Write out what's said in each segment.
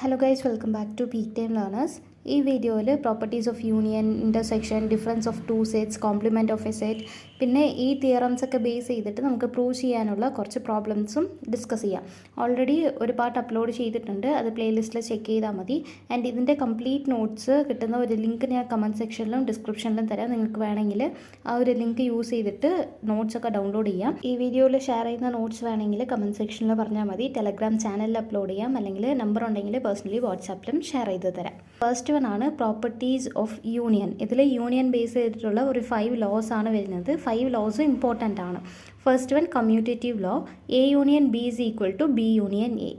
Hello guys, welcome back to Peak Time Learners. ഈ വീഡിയോയിൽ properties of union, intersection, difference of two sets, compliment of a set, പിന്നെ ഈ theorems ഒക്കെ base ചെയ്തിട്ട് നമുക്ക് prove ചെയ്യാനുള്ള കുറച്ച് പ്രോബ്ലംസും ഡിസ്കസ് ചെയ്യാം. ഓൾറെഡി ഒരു പാർട്ട് അപ്ലോഡ് ചെയ്തിട്ടുണ്ട്, അത് പ്ലേലിസ്റ്റിൽ ചെക്ക് ചെയ്താൽ മതി. ആൻഡ് ഇതിൻ്റെ കംപ്ലീറ്റ് നോട്ട്സ് കിട്ടുന്ന ഒരു ലിങ്ക് ഞാൻ കമൻറ്റ് സെക്ഷനിലും ഡിസ്ക്രിപ്ഷനിലും തരാം. നിങ്ങൾക്ക് വേണമെങ്കിൽ ആ ഒരു ലിങ്ക് യൂസ് ചെയ്തിട്ട് നോട്ട്സ് ഒക്കെ ഡൗൺലോഡ് ചെയ്യാം. ഈ വീഡിയോയിൽ ഷെയർ ചെയ്യുന്ന നോട്ട്സ് വേണമെങ്കിൽ കമൻറ്റ് സെക്ഷനിൽ പറഞ്ഞാൽ മതി. ടെലഗ്രാം ചാനലിൽ അപ്ലോഡ് ചെയ്യാം, അല്ലെങ്കിൽ നമ്പർ ഉണ്ടെങ്കിൽ പേഴ്സണലി വാട്സാപ്പിലും ഷെയർ ചെയ്ത് തരാം. ഫസ്റ്റ് വൺ ആണ് പ്രോപ്പർട്ടീസ് ഓഫ് യൂണിയൻ. ഇതിൽ യൂണിയൻ ബേസ് ചെയ്തിട്ടുള്ള ഒരു 5 ലോസ് ആണ് വരുന്നത്. 5 ലോസും ഇമ്പോർട്ടൻ്റ് ആണ്. First one commutative law, A union B is equal to B union A.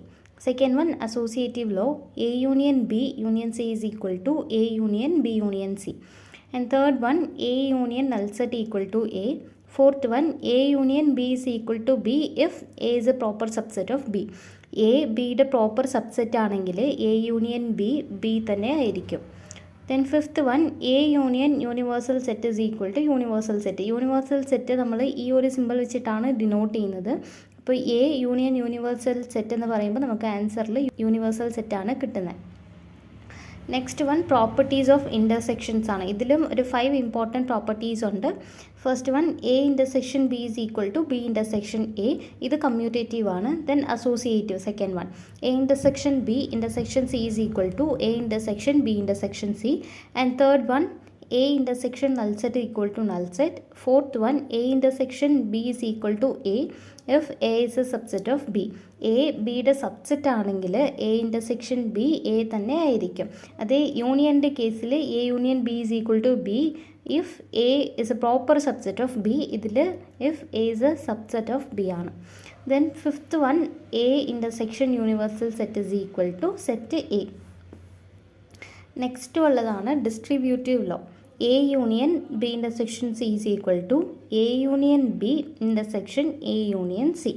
Second one associative law, A union B union C is equal to A union B union C. And third one A union null set equal to A. Fourth one A union B is equal to B if A is a proper subset of B. A ബിയുടെ proper subset ആണെങ്കിൽ A union B B തന്നെ ആയിരിക്കും. Then fifth one A union universal set is equal to universal set. Universal set നമ്മൾ ഈ ഒരു simple വെച്ചിട്ടാണ് denote ചെയ്യുന്നത്. അപ്പോൾ എ യൂണിയൻ യൂണിവേഴ്സൽ സെറ്റ് എന്ന് പറയുമ്പോൾ നമുക്ക് ആൻസറിൽ യൂണിവേഴ്സൽ സെറ്റാണ് കിട്ടുന്നത്. Next one properties of intersections ആണ്. ഇതിലും ഒരു 5 ഇമ്പോർട്ടൻറ്റ് പ്രോപ്പർട്ടീസ് ഉണ്ട്. First one A intersection B is equal to B intersection A. ഇത് കമ്മ്യൂട്ടേറ്റീവ് ആണ്. Then associative second one, A intersection B intersection C is equal to A intersection B intersection C. And third one A intersection null set equal to null set. Fourth one A intersection B is equal to A if A is a subset of B. A ബിയുടെ subset ആണെങ്കിൽ A intersection B A തന്നെ ആയിരിക്കും. അതേ യൂണിയൻ്റെ കേസിൽ A union B is equal to B if A is a proper subset of B. ഇതിൽ if A is a subset of B ആണ്. Then fifth one A intersection universal set is equal to set A. Next ഉള്ളതാണ് distributive law. A union B intersection C is equal to A union B intersection A union C.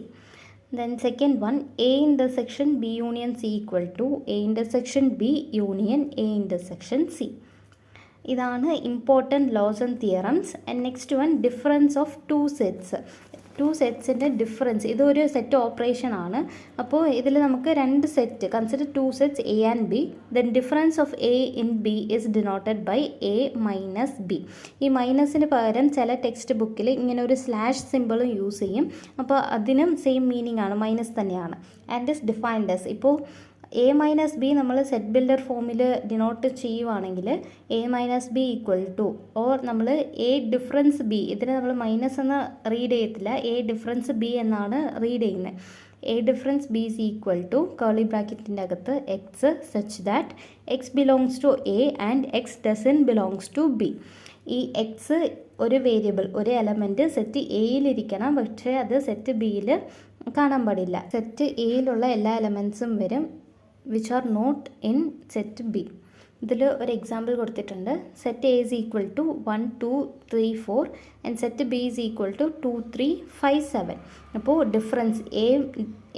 Then second one A intersection B union C equal to A intersection B union A intersection C. ഇതാണ് important laws and theorems. And next one difference of two sets. Two സെറ്റ്സിൻ്റെ difference, ഇതൊരു set operation ആണ്. അപ്പോൾ ഇതിൽ നമുക്ക് 2 set consider 2 sets A and B. Then difference of A in B is denoted by A minus B. ഈ മൈനസിന് പകരം ചില ടെക്സ്റ്റ് ബുക്കിൽ ഇങ്ങനെ ഒരു സ്ലാഷ് സിമ്പിളും യൂസ് ചെയ്യും. അപ്പോൾ അതിനും സെയിം മീനിങ് ആണ്, മൈനസ് തന്നെയാണ്. ആൻഡ് ഇസ് ഡിഫൈൻഡ് എസ്, ഇപ്പോൾ എ മൈനസ് ബി നമ്മൾ സെറ്റ് ബിൽഡർ ഫോമിൽ ഡിനോട്ട് ചെയ്യുവാണെങ്കിൽ A minus B equal to, or നമ്മൾ എ ഡിഫറൻസ് ബി, ഇതിനെ നമ്മൾ മൈനസ് എന്ന് റീഡ് ചെയ്യത്തില്ല, എ ഡിഫറൻസ് ബി എന്നാണ് റീഡ് ചെയ്യുന്നത്. A difference B is equal to curly ബ്രാക്കറ്റിൻ്റെ അകത്ത് x such that x belongs to A and x doesn't belongs to B. ഈ എക്സ് ഒരു വേരിയബിൾ, ഒരു എലമെൻറ്റ് സെറ്റ് എയിലിരിക്കണം, പക്ഷേ അത് സെറ്റ് ബിയിൽ കാണാൻ പാടില്ല. സെറ്റ് എയിലുള്ള എല്ലാ എലമെൻസും വരും which are not in set B. ഇതിൽ ഒരു എക്സാമ്പിൾ കൊടുത്തിട്ടുണ്ട്. Set A is equal to 1 2 3 4 and set B is equal to 2 3 5 7. അപ്പോൾ difference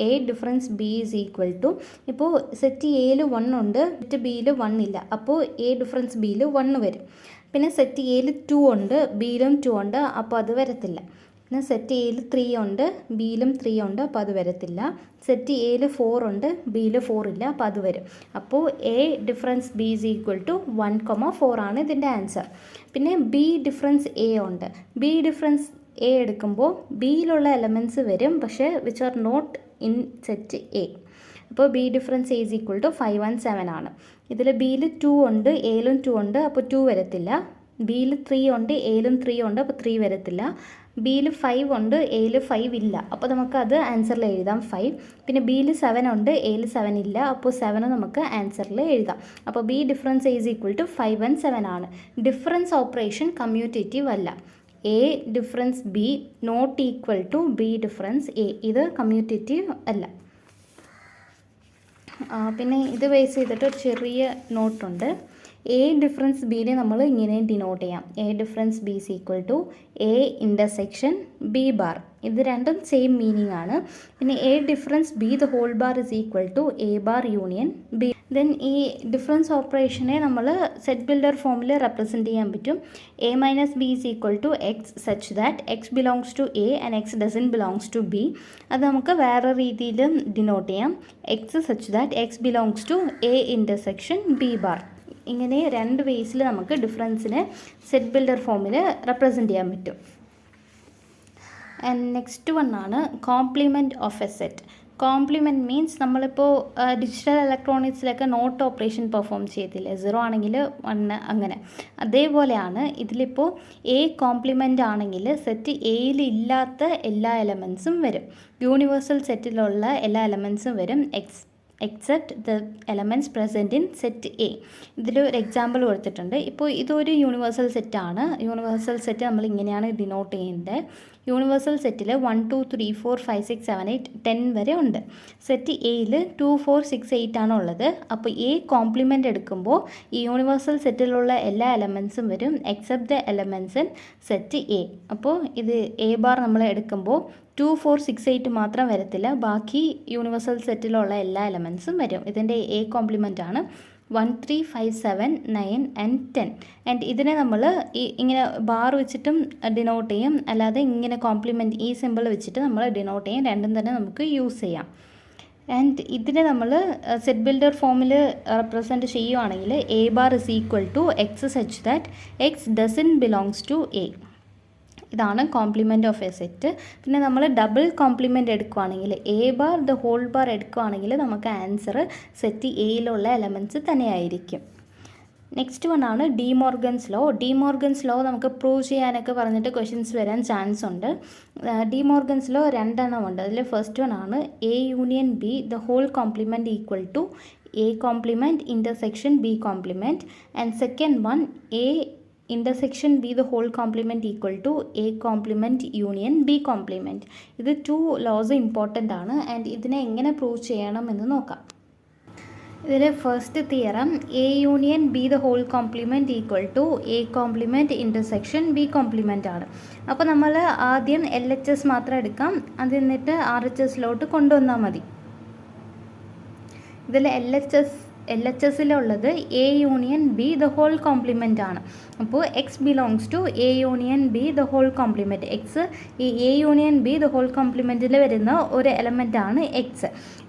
A difference B is equal to, ഇപ്പോൾ സെറ്റ് എയിൽ 1 ഉണ്ട്, സെറ്റ് ബിയിൽ 1 ഇല്ല, അപ്പോൾ എ ഡിഫറൻസ് ബിയിൽ 1 വരും. പിന്നെ സെറ്റ് എയിൽ 2 ഉണ്ട്, ബിയിലും 2 ഉണ്ട്, അപ്പോൾ അത് വരത്തില്ല. പിന്നെ സെറ്റ് എയിൽ 3 ഉണ്ട്, ബിയിലും 3 ഉണ്ട്, അപ്പോൾ അത് വരത്തില്ല. സെറ്റ് എയിൽ 4 ഉണ്ട്, ബിയിൽ 4 ഇല്ല, അപ്പോൾ അത് വരും. അപ്പോൾ A difference B is equal to 1,4 ആണ് ഇതിൻ്റെ ആൻസർ. പിന്നെ ബി ഡിഫറൻസ് എ ഉണ്ട്. ബി ഡിഫറൻസ് എ എടുക്കുമ്പോൾ ബിയിലുള്ള എലമെൻറ്റ്സ് വരും, പക്ഷേ which are not in set A. അപ്പോൾ B difference A is equal to 5 1 7 ആണ്. ഇതിൽ ബിയിൽ 2 ഉണ്ട്, എയിലും 2 ഉണ്ട്, അപ്പോൾ 2 വരത്തില്ല. ബിയിൽ 3 ഉണ്ട്, എയിലും 3 ഉണ്ട്, അപ്പോൾ 3 വരത്തില്ല. ബിയിൽ 5 ഉണ്ട്, എയിൽ 5 ഇല്ല, അപ്പോൾ നമുക്ക് അത് ആൻസറിൽ എഴുതാം 5. പിന്നെ ബിയിൽ 7 ഉണ്ട്, എയിൽ 7 ഇല്ല, അപ്പോൾ 7 നമുക്ക് ആൻസറിൽ എഴുതാം. അപ്പോൾ B difference is equal to 5 1 7 ആണ്. ഡിഫറൻസ് ഓപ്പറേഷൻ കമ്മ്യൂട്ടേറ്റീവ് അല്ല. A difference B not equal to B difference A, ഇത് കമ്മ്യൂട്ടേറ്റീവ് അല്ല. പിന്നെ ഇത് ബേസ് ചെയ്തിട്ട് ഒരു ചെറിയ നോട്ടുണ്ട്. എ ഡിഫറൻസ് ബിനെ നമ്മൾ ഇങ്ങനെ ഡിനോട്ട് ചെയ്യാം. A difference B is equal to A intersection B bar. ഇത് രണ്ടും സെയിം മീനിങ് ആണ്. പിന്നെ A difference B the whole bar is equal to A bar union B. Then ഈ ഡിഫറൻസ് ഓപ്പറേഷനെ നമ്മൾ സെറ്റ് ബിൽഡർ ഫോമിൽ റെപ്രസെൻറ്റ് ചെയ്യാൻ പറ്റും. A minus B is equal to x such that x belongs to A and x doesn't belongs to B. അത് നമുക്ക് വേറെ രീതിയിലും ഡിനോട്ട് ചെയ്യാം. X such that x belongs to A intersection B bar. ഇങ്ങനെ രണ്ട് വേസിൽ നമുക്ക് ഡിഫറൻസിനെ സെറ്റ് ബിൽഡർ ഫോമിൽ റെപ്രസെൻറ്റ് ചെയ്യാൻ പറ്റും. ആൻഡ് നെക്സ്റ്റ് വൺ ആണ് complement of a set. Complement means നമ്മളിപ്പോൾ ഡിജിറ്റൽ ഇലക്ട്രോണിക്സിലൊക്കെ നോട്ട് ഓപ്പറേഷൻ പെർഫോം ചെയ്തില്ലേ, 0 ആണെങ്കിൽ 1 അങ്ങനെ. അതേപോലെയാണ് ഇതിലിപ്പോൾ എ കോംപ്ലിമെൻ്റ് ആണെങ്കിൽ സെറ്റ് എയിൽ ഇല്ലാത്ത എല്ലാ എലമെൻസും വരും. യൂണിവേഴ്സൽ സെറ്റിലുള്ള എല്ലാ എലമെൻസും വരും except the elements present in set A. ഇതിലൊരു എക്സാമ്പിൾ കൊടുത്തിട്ടുണ്ട്. ഇപ്പോൾ ഇതൊരു യൂണിവേഴ്സൽ സെറ്റാണ്. യൂണിവേഴ്സൽ സെറ്റ് നമ്മൾ ഇങ്ങനെയാണ് ഡിനോട്ട് ചെയ്യുന്നത്. യൂണിവേഴ്സൽ സെറ്റിൽ 1 2 3 4 5 6 7 8 10 വരെ ഉണ്ട്. സെറ്റ് എയിൽ 2 4 6 8 ആണ് ഉള്ളത്. അപ്പോൾ എ കോംപ്ലിമെൻ്റ് എടുക്കുമ്പോൾ ഈ യൂണിവേഴ്സൽ സെറ്റിലുള്ള എല്ലാ എലമെൻസും വരും except the elements in set A. അപ്പോൾ ഇത് എ ബാർ നമ്മൾ എടുക്കുമ്പോൾ 2 4 6 8 മാത്രം വരത്തില്ല, ബാക്കി യൂണിവേഴ്സൽ സെറ്റിലുള്ള എല്ലാ എലമെൻസും വരും. ഇതിൻ്റെ എ കോംപ്ലിമെൻ്റ് ആണ് 1 3 5 7 9 and 10. ആൻഡ് ഇതിനെ നമ്മൾ ഇങ്ങനെ ബാർ വെച്ചിട്ടും ഡിനോട്ട് ചെയ്യും, അല്ലാതെ ഇങ്ങനെ കോംപ്ലിമെൻറ്റ് ഈ സിമ്പിൾ വെച്ചിട്ട് നമ്മൾ ഡിനോട്ട് ചെയ്യും. രണ്ടും തന്നെ നമുക്ക് യൂസ് ചെയ്യാം. ആൻഡ് ഇതിനെ നമ്മൾ സെറ്റ് ബിൽഡർ ഫോമിൽ റെപ്രസെൻറ്റ് ചെയ്യുവാണെങ്കിൽ A bar is equal to x such that x doesn't belongs to A. ഇതാണ് കോംപ്ലിമെൻറ്റ് ഓഫ് എ സെറ്റ്. പിന്നെ നമ്മൾ ഡബിൾ കോംപ്ലിമെൻ്റ് എടുക്കുകയാണെങ്കിൽ A bar the whole bar എടുക്കുകയാണെങ്കിൽ നമുക്ക് ആൻസർ സെറ്റ് എയിലുള്ള എലമെൻറ്റ്സ് തന്നെയായിരിക്കും. നെക്സ്റ്റ് വൺ ആണ് ഡിമോർഗൻസ് ലോ. ഡിമോർഗൻസ് ലോ നമുക്ക് പ്രൂവ് ചെയ്യാനൊക്കെ പറഞ്ഞിട്ട് ക്വസ്റ്റ്യൻസ് വരാൻ ചാൻസ് ഉണ്ട്. ഡിമോർഗൻസ് ലോ 2 എണ്ണം ഉണ്ട്. അതിൽ ഫസ്റ്റ് വൺ ആണ് A union B the whole complement equal to A complement intersection B complement. And second one A intersection B the whole complement equal to A complement union B complement. ഇത് 2 loss important ആണ്. And ഇതിനെ എങ്ങനെ prove ചെയ്യണം എന്ന് നോക്കാം. ഇതിൽ first theorem A union B the whole complement equal to A complement intersection B complement ആണ്. അപ്പോൾ നമ്മൾ ആദ്യം LHS മാത്രം എടുക്കാം, അത് എന്നിട്ട് RHSലോട്ട് കൊണ്ടുവന്നാൽ മതി. ഇതിൽ LHSലുള്ളത് A union B the whole complement ആണ്. അപ്പോൾ x belongs to A union B the whole complement. X ഈ A union B the whole കോംപ്ലിമെൻറ്റിൽ വരുന്ന ഒരു എലമെൻ്റ് ആണ് എക്സ്.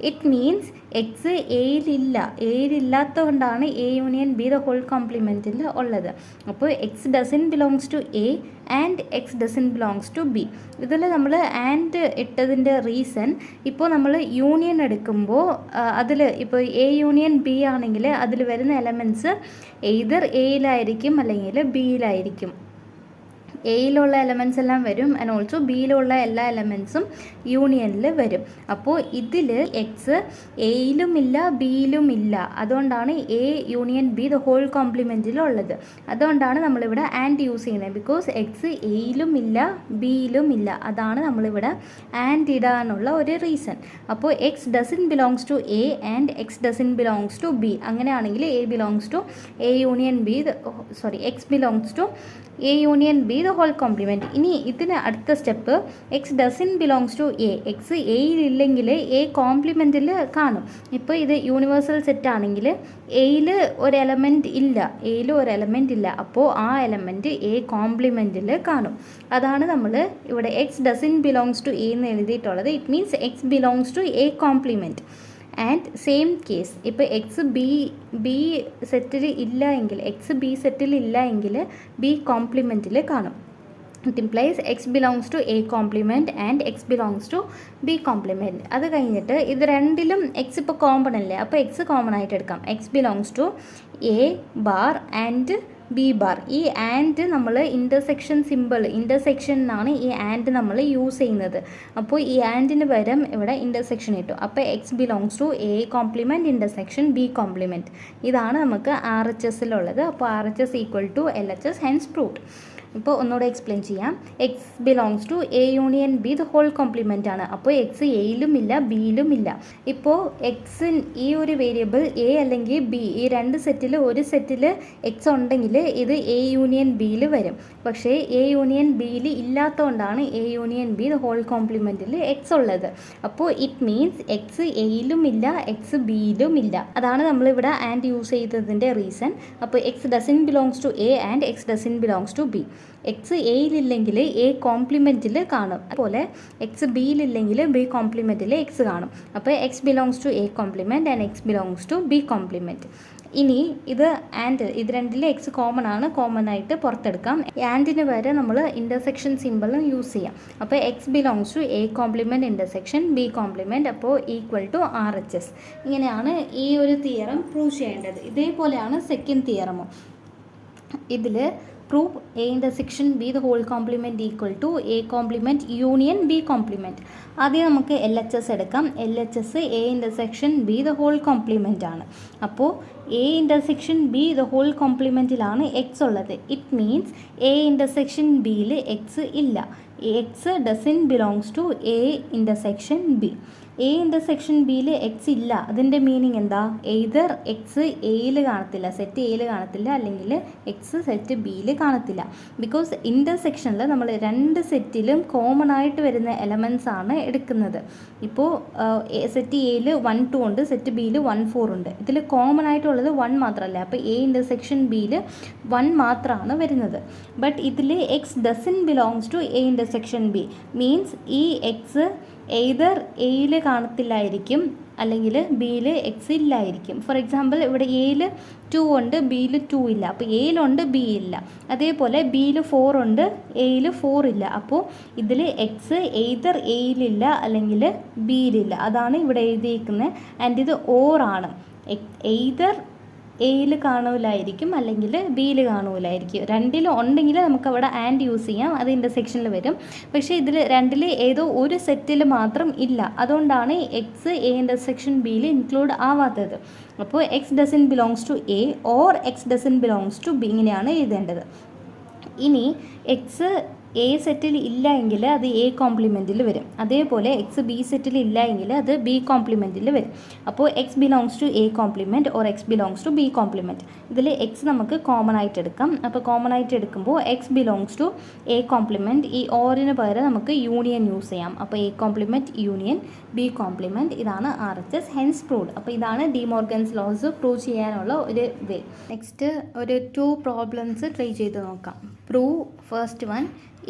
ഇറ്റ് മീൻസ് എക്സ് എയിലില്ലാത്തതുകൊണ്ടാണ് A union B the whole കോംപ്ലിമെൻറ്റിൽ ഉള്ളത്. അപ്പോൾ x doesn't belongs to A and x doesn't belongs to B. ഇതിൽ നമ്മൾ ആൻഡ് ഇട്ടതിൻ്റെ റീസൺ, ഇപ്പോൾ നമ്മൾ യൂണിയൻ എടുക്കുമ്പോൾ അതിൽ ഇപ്പോൾ എ യൂണിയൻ ബി ആണെങ്കിൽ അതിൽ വരുന്ന എലമെൻറ്റ്സ് എയ്തർ എയിലായിരിക്കും അല്ലെങ്കിൽ ബിയിലായിരിക്കും. എയിലുള്ള എലമെൻറ്റ്സ് എല്ലാം വരും ആൻഡ് ഓൾസോ ബിയിലുള്ള എല്ലാ എലമെൻറ്റ്സും യൂണിയനിൽ വരും. അപ്പോൾ ഇതിൽ എക്സ് എയിലും ഇല്ല ബിയിലും ഇല്ല, അതുകൊണ്ടാണ് A union B the whole കോംപ്ലിമെൻറ്റിലുള്ളത്. അതുകൊണ്ടാണ് നമ്മളിവിടെ ആൻഡ് യൂസ് ചെയ്യുന്നത്. ബിക്കോസ് എക്സ് എയിലും ഇല്ല ബിയിലും ഇല്ല, അതാണ് നമ്മളിവിടെ ആൻഡ് ഇടാനുള്ള ഒരു റീസൺ. അപ്പോൾ x doesn't belongs to A and x doesn't belongs to B. അങ്ങനെയാണെങ്കിൽ A belongs to A union B x belongs to A union B the whole complement. ഇനി ഇതിന് അടുത്ത step x doesn't belongs to A. X എയിലില്ലെങ്കിൽ A കോംപ്ലിമെൻറ്റിൽ കാണും. ഇപ്പോൾ ഇത് universal set ആണെങ്കിൽ എയിൽ ഒരു എലമെൻറ്റ് ഇല്ല, അപ്പോൾ ആ എലമെൻറ്റ് എ കോംപ്ലിമെൻറ്റിൽ കാണും. അതാണ് നമ്മൾ ഇവിടെ x doesn't belongs to A എന്ന് എഴുതിയിട്ടുള്ളത്. It means x belongs to A complement. And same case ഇപ്പോൾ എക്സ് ബി സെറ്റിൽ ഇല്ല എങ്കിൽ ബി കോംപ്ലിമെൻറ്റിൽ കാണും. It implies x belongs to A complement and x belongs to B complement. അത് കഴിഞ്ഞിട്ട് ഇത് രണ്ടിലും എക്സ് ഇപ്പോൾ കോമൺ അല്ലേ, അപ്പോൾ എക്സ് കോമൺ ആയിട്ട് എടുക്കാം. X belongs to A bar and B bar. ഈ ആൻഡ് നമ്മൾ ഇൻ്റർസെക്ഷൻ എന്നാണ് ഈ ആൻഡ് നമ്മൾ യൂസ് ചെയ്യുന്നത്. അപ്പോൾ ഈ ആൻഡിന് പകരം ഇവിടെ ഇൻ്റർസെക്ഷൻ ഇട്ടു. അപ്പോൾ x belongs to A complement intersection B complement. ഇതാണ് നമുക്ക് RHSലുള്ളത്. അപ്പോൾ RHS equal to LHS hence proved. ഇപ്പോൾ ഒന്നുകൂടെ എക്സ്പ്ലെയിൻ ചെയ്യാം. X belongs to A union B the whole complement ആണ്. അപ്പോൾ എക്സ് എയിലും ഇല്ല ബിയിലും ഇല്ല. ഇപ്പോൾ എക്സ് ഈ ഒരു വേരിയബിൾ എ അല്ലെങ്കിൽ ബി ഈ രണ്ട് സെറ്റിൽ ഒരു സെറ്റിൽ എക്സ് ഉണ്ടെങ്കിൽ ഇത് എ യൂണിയൻ ബിയിൽ വരും. പക്ഷേ എ യൂണിയൻ ബിയിൽ ഇല്ലാത്തതുകൊണ്ടാണ് A union B the whole കോംപ്ലിമെൻറ്റിൽ എക്സ് ഉള്ളത്. അപ്പോൾ ഇറ്റ് മീൻസ് എക്സ് എയിലും ഇല്ല എക്സ് ബിയിലും ഇല്ല. അതാണ് നമ്മളിവിടെ ആൻഡ് യൂസ് ചെയ്തതിൻ്റെ റീസൺ. അപ്പോൾ x doesn't belongs to A and x doesn't belongs to B. X എയിലില്ലെങ്കിൽ എ കോംപ്ലിമെൻറ്റിൽ കാണും, അതുപോലെ എക്സ് ബിയിലില്ലെങ്കിൽ ബി കോംപ്ലിമെൻറ്റിൽ എക്സ് കാണും. അപ്പോൾ x belongs to A complement and x belongs to B complement. ഇനി ഇത് ആൻഡ് ഇത് രണ്ടിൽ എക്സ് കോമൺ ആണ്, കോമൺ ആയിട്ട് പുറത്തെടുക്കാം. ആൻഡിന് വരെ നമ്മൾ ഇൻ്റർസെക്ഷൻ സിമ്പിളും യൂസ് ചെയ്യാം. അപ്പോൾ x belongs to A complement intersection B complement അപ്പോൾ ഈക്വൽ ടു RHS. ഇങ്ങനെയാണ് ഈ ഒരു തിയറം പ്രൂവ് ചെയ്യേണ്ടത്. ഇതേപോലെയാണ് സെക്കൻഡ് തിയറമും. ഇതിൽ prove A intersection B the whole complement equal to A complement union B complement. ആദ്യം നമുക്ക് LHS എടുക്കാം. LHS A intersection B the whole complement ആണ്. അപ്പോൾ A intersection B the whole കോംപ്ലിമെൻറ്റിലാണ് എക്സ് ഉള്ളത്. ഇറ്റ് മീൻസ് എ ഇൻ്റർസെക്ഷൻ ബിയിൽ x ഇല്ല. X doesn't belongs to A intersection B. A intersection ബിയിൽ എക്സ് ഇല്ല. അതിൻ്റെ മീനിങ് എന്താ? എയ്തർ എക്സ് എയിൽ കാണത്തില്ല, സെറ്റ് എയിൽ കാണത്തില്ല, അല്ലെങ്കിൽ എക്സ് സെറ്റ് ബിയിൽ കാണത്തില്ല. ബിക്കോസ് ഇൻ്റർസെക്ഷനിൽ നമ്മൾ രണ്ട് സെറ്റിലും കോമൺ ആയിട്ട് വരുന്ന എലമെൻറ്റ്സ് ആണ് എടുക്കുന്നത്. ഇപ്പോൾ സെറ്റ് എയിൽ 1 2 ഉണ്ട്, സെറ്റ് ബിയിൽ 1 4 ഉണ്ട്. ഇതിൽ കോമൺ ആയിട്ടുള്ളത് 1 മാത്രമല്ല. അപ്പോൾ എ ഇൻ്റർസെക്ഷൻ ബിയിൽ 1 മാത്രമാണ് വരുന്നത്. ബട്ട് ഇതിൽ x doesn't belongs to A intersection B. Means ഈ എക്സ് എയ്തർ എയിൽ കാണത്തില്ലായിരിക്കും അല്ലെങ്കിൽ ബിയിൽ എക്സ് ഇല്ലായിരിക്കും. ഫോർ എക്സാമ്പിൾ ഇവിടെ എയിൽ 2 ഉണ്ട് ബിയിൽ 2 ഇല്ല. അപ്പോൾ എയിലുണ്ട് ബി ഇല്ല. അതേപോലെ ബിയിൽ 4 ഉണ്ട് എയിൽ 4 ഇല്ല. അപ്പോൾ ഇതിൽ എക്സ് എയ്തർ എയിലില്ല അല്ലെങ്കിൽ ബിയിലില്ല. അതാണ് ഇവിടെ എഴുതിയിരിക്കുന്നത്. ആൻഡ് ഇത് ഓറാണ്. എയ്തർ എയിൽ കാണൂലായിരിക്കും അല്ലെങ്കിൽ ബിയിൽ കാണൂലായിരിക്കും. രണ്ടിലും ഉണ്ടെങ്കിൽ നമുക്ക് അവിടെ ആൻഡ് യൂസ് ചെയ്യാം, അത് ഇൻ്റർസെക്ഷനിൽ വരും. പക്ഷേ ഇതിൽ രണ്ടിൽ ഏതോ ഒരു സെറ്റിൽ മാത്രം ഇല്ല. അതുകൊണ്ടാണ് എക്സ് എ ഇൻ്റർസെക്ഷൻ ബിയിൽ ഇൻക്ലൂഡ് ആവാത്തത്. അപ്പോൾ x doesn't belongs to A or x doesn't belongs to B ഇങ്ങനെയാണ് എഴുതേണ്ടത്. ഇനി എക്സ് എ സെറ്റിൽ ഇല്ല എങ്കിൽ അത് എ കോംപ്ലിമെൻറ്റിൽ വരും. അതേപോലെ എക്സ് ബി സെറ്റിൽ ഇല്ല എങ്കിൽ അത് ബി കോംപ്ലിമെൻറ്റിൽ വരും. അപ്പോൾ x belongs to A complement or x belongs to B complement. ഇതിൽ എക്സ് നമുക്ക് കോമൺ ആയിട്ട് എടുക്കാം. അപ്പോൾ കോമൺ ആയിട്ട് എടുക്കുമ്പോൾ x belongs to A complement, ഈ ഓറിന് പകരം നമുക്ക് യൂണിയൻ യൂസ് ചെയ്യാം. അപ്പോൾ A complement union B complement, ഇതാണ് RHS. Hence proved. അപ്പോൾ ഇതാണ് ഡി മോർഗൻസ് ലോസ് പ്രൂവ് ചെയ്യാനുള്ള ഒരു വേ. നെക്സ്റ്റ് ഒരു 2 പ്രോബ്ലംസ് ട്രൈ ചെയ്ത് നോക്കാം. Prove first one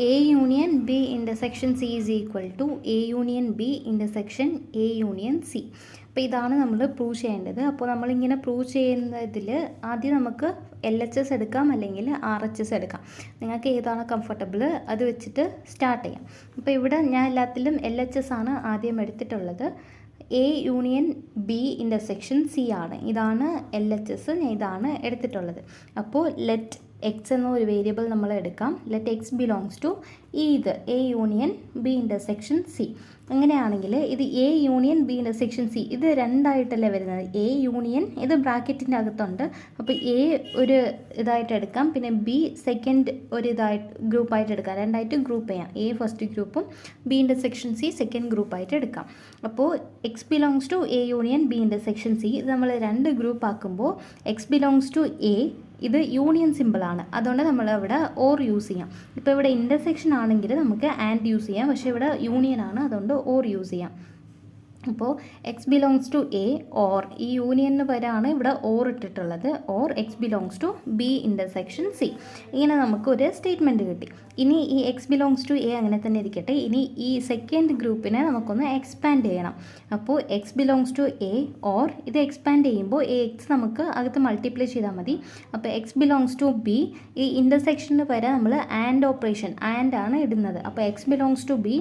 A union B intersection C is equal to A union B intersection A union C. അപ്പോൾ ഇതാണ് നമ്മൾ പ്രൂവ് ചെയ്യേണ്ടത്. അപ്പോൾ നമ്മളിങ്ങനെ പ്രൂവ് ചെയ്യുന്നതിൽ ആദ്യം നമുക്ക് LHS എടുക്കാം അല്ലെങ്കിൽ RHS എടുക്കാം. നിങ്ങൾക്ക് ഏതാണ് കംഫർട്ടബിൾ അത് വെച്ചിട്ട് സ്റ്റാർട്ട് ചെയ്യാം. അപ്പോൾ ഇവിടെ ഞാൻ എല്ലാത്തിലും LHS ആണ് ആദ്യം എടുത്തിട്ടുള്ളത്. A union B intersection C ആണ്. ഇതാണ് LHS, ഇതാണ് എടുത്തിട്ടുള്ളത്. അപ്പോൾ ലെറ്റ് എക്സ് എന്ന ഒരു വേരിയബിൾ നമ്മൾ എടുക്കാം. ലെറ്റ് എക്സ് ബിലോങ്സ് ടു ഇത് A union B intersection C. അങ്ങനെയാണെങ്കിൽ ഇത് A union B intersection C ഇത് രണ്ടായിട്ടല്ലേ വരുന്നത്. എ യൂണിയൻ ഇത് ബ്രാക്കറ്റിൻ്റെ അകത്തുണ്ട്. അപ്പോൾ എ ഒരു ഇതായിട്ട് എടുക്കാം, പിന്നെ ബി സെക്കൻഡ് ഒരു ഇതായിട്ട് ഗ്രൂപ്പായിട്ട് എടുക്കാം. രണ്ടായിട്ട് ഗ്രൂപ്പ് ചെയ്യാം. എ ഫസ്റ്റ് ഗ്രൂപ്പും ബി ഇൻ്റർസെക്ഷൻ സി സെക്കൻഡ് ഗ്രൂപ്പായിട്ട് എടുക്കാം. അപ്പോൾ x belongs to A union B intersection C ഇത് നമ്മൾ രണ്ട് ഗ്രൂപ്പ് ആക്കുമ്പോൾ എക്സ് ബിലോങ്സ് ടു എ ഇത് യൂണിയൻ സിമ്പിളാണ്. അതുകൊണ്ട് നമ്മൾ ഇവിടെ ഓർ യൂസ് ചെയ്യാം. ഇപ്പോൾ ഇവിടെ ഇൻ്റർസെക്ഷൻ ആണെങ്കിൽ നമുക്ക് ആൻഡ് യൂസ് ചെയ്യാം, പക്ഷേ ഇവിടെ യൂണിയൻ ആണ്, അതുകൊണ്ട് ഓർ യൂസ് ചെയ്യാം. അപ്പോൾ x belongs to A or ഈ യൂണിയന് പകരമാണ് ഇവിടെ ഓർ ഇട്ടിട്ടുള്ളത്. Or x belongs to B intersection C. ഇങ്ങനെ നമുക്ക് ഒരു സ്റ്റേറ്റ്മെൻറ്റ് കിട്ടി. ഇനി ഈ എക്സ് ബിലോങ്സ് ടു എ അങ്ങനെ തന്നെ ഇരിക്കട്ടെ. ഇനി ഈ സെക്കൻഡ് ഗ്രൂപ്പിനെ നമുക്കൊന്ന് എക്സ്പാൻഡ് ചെയ്യണം. അപ്പോൾ x belongs to A or ഇത് എക്സ്പാൻഡ് ചെയ്യുമ്പോൾ എക്സ് നമുക്ക് അകത്ത് മൾട്ടിപ്ലൈ ചെയ്താൽ മതി. അപ്പോൾ എക്സ് ബിലോങ്സ് ടു ബി ഈ ഇൻ്റർസെക്ഷന് പകരം നമ്മൾ ആൻഡ് ഓപ്പറേഷൻ ആൻഡ് ആണ് ഇടുന്നത്. അപ്പോൾ x belongs to B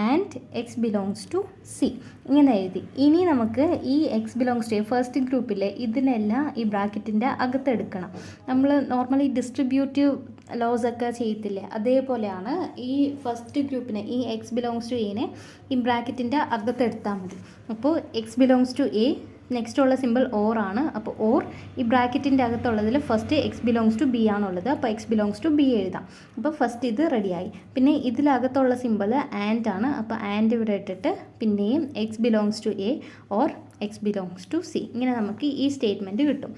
and x belongs to C ഇങ്ങനെ എഴുതി. ഇനി നമുക്ക് ഈ എക്സ് ബിലോങ്സ് ടു ഫസ്റ്റ് ഗ്രൂപ്പിലെ ഇതിനെല്ലാം ഈ ബ്രാക്കറ്റിൻ്റെ അകത്തെടുക്കണം. നമ്മൾ നോർമലി ഡിസ്ട്രിബ്യൂട്ടീവ് ലോസ് ഒക്കെ ചെയ്യത്തില്ലേ, അതേപോലെയാണ് ഈ ഫസ്റ്റ് ഗ്രൂപ്പിനെ ഈ എക്സ് ബിലോങ്സ് ടു എനെ ഈ ബ്രാക്കറ്റിൻ്റെ അകത്തെടുത്താൽ മതി. അപ്പോൾ x belongs to A next ഉള്ള സിമ്പിൾ ഓർ ആണ്. അപ്പോൾ ഓർ ഈ ബ്രാക്കറ്റിൻ്റെ അകത്തുള്ളതിൽ first x belongs to B ആണുള്ളത്. അപ്പോൾ എക്സ് ബിലോങ്സ് ടു ബി എഴുതാം. അപ്പോൾ ഫസ്റ്റ് ഇത് റെഡിയായി. പിന്നെ ഇതിലകത്തുള്ള സിമ്പിൾ ആൻഡ് ആണ്. അപ്പോൾ ആൻഡ് ഇവിടെ ഇട്ടിട്ട് പിന്നെയും x belongs to A or x belongs to C. ഇങ്ങനെ നമുക്ക് ഈ സ്റ്റേറ്റ്മെൻറ്റ് കിട്ടും.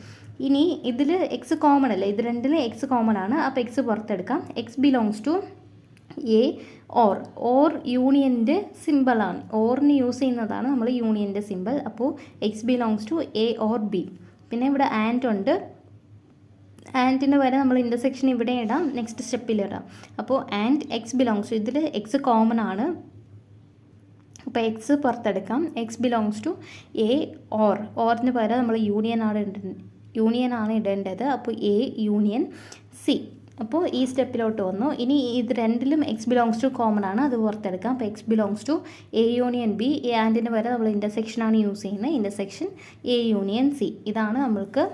ഇനി ഇതിൽ എക്സ് കോമൺ അല്ല, ഇത് രണ്ടിലും എക്സ് കോമൺ ആണ്. അപ്പോൾ എക്സ് പുറത്തെടുക്കാം. X belongs to A or യൂണിയൻ്റെ സിമ്പിളാണ്. ഓറിന് യൂസ് ചെയ്യുന്നതാണ് നമ്മൾ യൂണിയൻ്റെ സിമ്പിൾ. അപ്പോൾ x belongs to A or B. പിന്നെ ഇവിടെ ആൻഡ് ഉണ്ട്. ആൻഡിന് വരെ നമ്മൾ ഇൻ്റർസെക്ഷൻ ഇവിടെ ഇടാം, നെക്സ്റ്റ് സ്റ്റെപ്പിൽ ഇടാം. അപ്പോൾ ആൻഡ് എക്സ് ബിലോങ്സ് ടു, ഇതിൽ എക്സ് കോമൺ ആണ്. അപ്പോൾ എക്സ് പുറത്തെടുക്കാം. എക്സ് ബിലോങ്സ് ടു എ ഓറിന് പകരം നമ്മൾ യൂണിയനാണ് ഇടേണ്ടത്. അപ്പോൾ എ യൂണിയൻ സി. അപ്പോൾ ഈ സ്റ്റെപ്പിലോട്ട് വന്നു. ഇനി ഇത് രണ്ടിലും എക്സ് ബിലോങ്സ് ടു കോമൺ ആണ്, അത് പുറത്തെടുക്കാം. അപ്പോൾ x belongs to A union B. A ആൻഡിന് വരെ നമ്മൾ ഇൻ്റർസെക്ഷനാണ് യൂസ് ചെയ്യുന്നത്. Intersection A union C. ഇതാണ് നമ്മൾക്ക്